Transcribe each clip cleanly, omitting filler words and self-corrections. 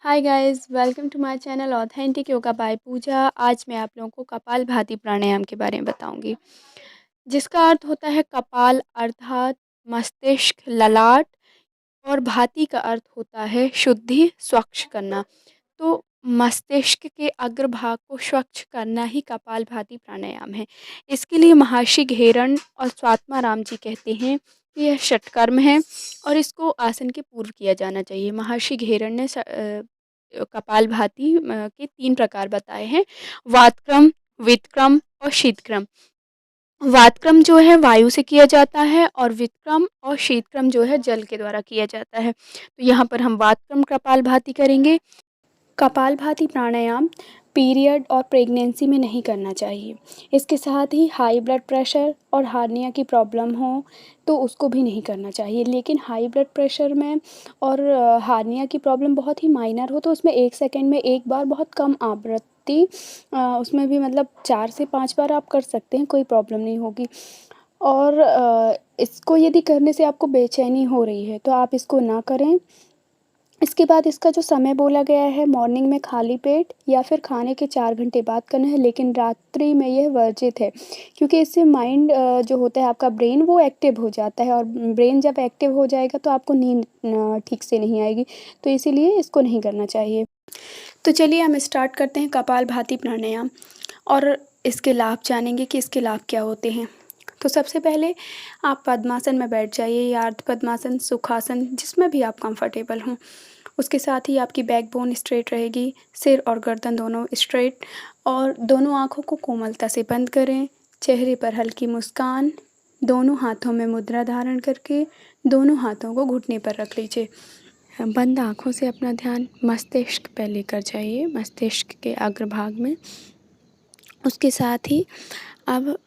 Hi guys, welcome to my channel authentic yoga by Pooja. आज मैं आप लोगों को कपालभाति प्राणायाम के बारे में बताऊंगी, जिसका अर्थ होता है कपाल अर्थात मस्तिष्क, ललाट, और भाति का अर्थ होता है शुद्धि, स्वच्छ करना। तो मस्तिष्क के अग्रभाग को स्वच्छ करना ही कपालभाति प्राणायाम है। इसके लिए महर्षि घेरन और स्वात्माराम जी कहते हैं कि यह षटकर्म है और इसको आसन के पूर्व किया जाना चाहिए। महर्षि घेरन ने कपालभाति के 3 प्रकार बताए हैं: वातक्रम, वितक्रम और शीतक्रम। वातक्रम जो है वायु से किया जाता है और वितक्रम और शीतक्रम जो है जल के द्वारा किया जाता है। तो यहाँ पर हम वातक्रम कपालभाति करेंगे। कपालभाति प्राणायाम पीरियड और प्रेगनेंसी में नहीं करना चाहिए। इसके साथ ही हाई ब्लड प्रेशर और हार्निया की प्रॉब्लम हो तो उसको भी नहीं करना चाहिए। लेकिन हाई ब्लड प्रेशर में और हार्निया की प्रॉब्लम बहुत ही माइनर हो तो उसमें 1 सेकंड में एक बार बहुत कम आवृत्ति, उसमें भी मतलब 4 से 5 बार आप कर सकते हैं, कोई प्रॉब्लम नहीं होगी। और इसको यदि करने से आपको बेचैनी हो रही है तो आप इसको ना करें। इसके बाद इसका जो समय बोला गया है, मॉर्निंग में खाली पेट या फिर खाने के 4 घंटे बाद करना है, लेकिन रात्रि में यह वर्जित है, क्योंकि इससे माइंड जो होता है आपका ब्रेन वो एक्टिव हो जाता है और ब्रेन जब एक्टिव हो जाएगा तो आपको नींद ठीक से नहीं आएगी, तो इसीलिए इसको नहीं करना चाहिए। तो चलिए हम स्टार्ट करते हैं कपालभाति प्राणायाम और इसके लाभ जानेंगे कि इसके लाभ क्या होते हैं। तो सबसे पहले आप पद्मासन में बैठ जाइए या अर्ध पद्मासन, सुखासन, जिसमें भी आप कंफर्टेबल हों। उसके साथ ही आपकी बैकबोन स्ट्रेट रहेगी, सिर और गर्दन दोनों स्ट्रेट, और दोनों आँखों को कोमलता से बंद करें। चेहरे पर हल्की मुस्कान, दोनों हाथों में मुद्रा धारण करके दोनों हाथों को घुटने पर रख लीजिए। बंद आँखों से अपना ध्यान मस्तिष्क पे लेकर जाइए, मस्तिष्क के अग्रभाग में। उसके साथ ही अब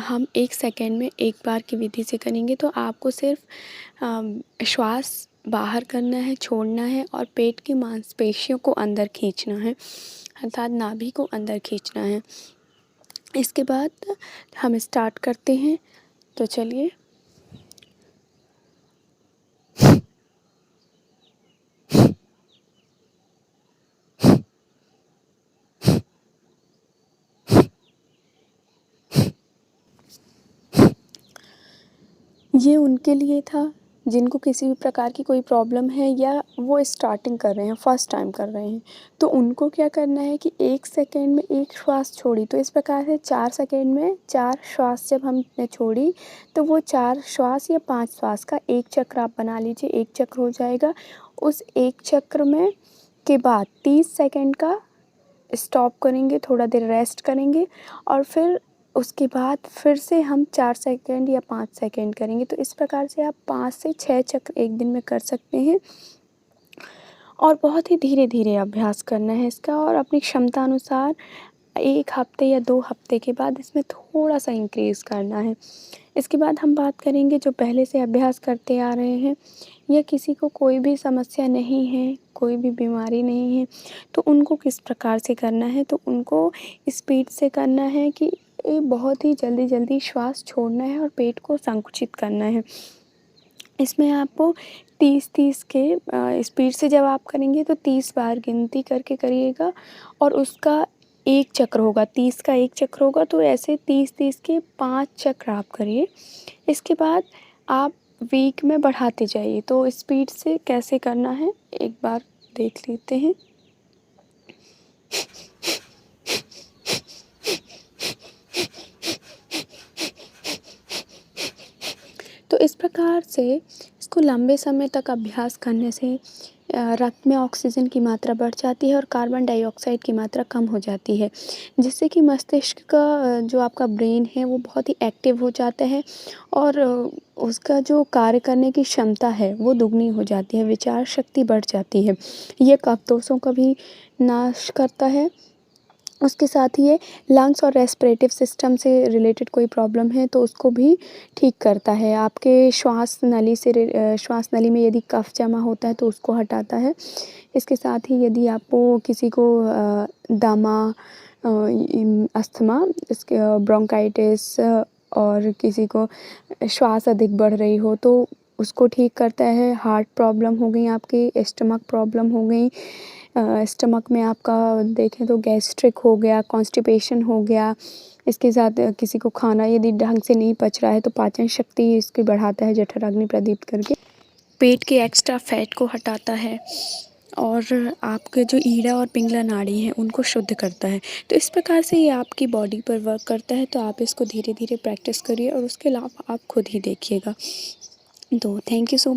हम 1 सेकेंड में एक बार की विधि से करेंगे, तो आपको सिर्फ श्वास बाहर करना है, छोड़ना है और पेट की मांसपेशियों को अंदर खींचना है, अर्थात नाभि को अंदर खींचना है। इसके बाद हम स्टार्ट करते हैं। तो चलिए। ये उनके लिए था जिनको किसी भी प्रकार की कोई प्रॉब्लम है या वो स्टार्टिंग कर रहे हैं, फर्स्ट टाइम कर रहे हैं। तो उनको क्या करना है कि 1 सेकेंड में 1 श्वास छोड़ी, तो इस प्रकार से 4 सेकेंड में 4 श्वास जब हमने छोड़ी तो वो 4 श्वास या 5 श्वास का एक चक्र आप बना लीजिए, एक चक्र हो जाएगा। उस एक चक्र में के बाद 30 सेकेंड का स्टॉप करेंगे, थोड़ा देर रेस्ट करेंगे और फिर उसके बाद फिर से हम 4 सेकेंड या 5 सेकेंड करेंगे। तो इस प्रकार से आप 5 से 6 चक्र एक दिन में कर सकते हैं और बहुत ही धीरे-धीरे अभ्यास करना है इसका, और अपनी क्षमता अनुसार 1 हफ्ते या 2 हफ्ते के बाद इसमें थोड़ा-सा इंक्रीज़ करना है। इसके बाद हम बात करेंगे जो पहले से अभ्यास करते आ रहे हैं या किसी को कोई भी समस्या नहीं है, कोई भी बीमारी नहीं है, तो उनको किस प्रकार से करना है। तो उनको स्पीड से करना है कि बहुत ही जल्दी-जल्दी श्वास छोड़ना है और पेट को संकुचित करना है। इसमें आपको 30-30 के स्पीड से जब आप करेंगे तो 30 बार गिनती करके करिएगा और उसका 1 चक्र होगा, 30 का 1 चक्र होगा, तो ऐसे 30-30 के 5 चक्र आप करिए। इसके बाद आप वीक में बढ़ाते जाइए। तो स्पीड से कैसे करना है एक बार देख लेते हैं। तो इस प्रकार से इसको लंबे समय तक अभ्यास करने से रक्त में ऑक्सीजन की मात्रा बढ़ जाती है और कार्बन डाइऑक्साइड की मात्रा कम हो जाती है, जिससे कि मस्तिष्क का जो आपका ब्रेन है वो बहुत ही एक्टिव हो जाता है और उसका जो कार्य करने की क्षमता है वो दुगनी हो जाती है, विचार शक्ति बढ़ जाती है। ये कफ दोषों का भी नाश करता है। उसके साथ ही ये लंग्स और रेस्पिरेटिव सिस्टम से रिलेटेड कोई प्रॉब्लम है तो उसको भी ठीक करता है। आपके श्वास नली में यदि कफ जमा होता है तो उसको हटाता है। इसके साथ ही यदि आपको किसी को दमा, अस्थमा, इसके ब्रोंकाइटिस और किसी को श्वास अधिक बढ़ रही हो तो उसको ठीक करता है। हार्ट प्रॉब्लम हो गई, आपकी स्टमक प्रॉब्लम हो गई, स्टमक में आपका देखें तो गैस्ट्रिक हो गया, कॉन्स्टिपेशन हो गया, इसके साथ किसी को खाना यदि ढंग से नहीं पच रहा है तो पाचन शक्ति इसकी बढ़ाता है जठराग्नि प्रदीप्त करके। पेट के एक्स्ट्रा फैट को हटाता है और आपके जो ईड़ा और पिंगला नाड़ी हैं उनको शुद्ध करता है। तो इस प्रकार से ये आपकी बॉडी पर वर्क करता है, तो आप इसको धीरे धीरे प्रैक्टिस करिए और उसके लाभ आप खुद ही देखिएगा। तो थैंक यू सो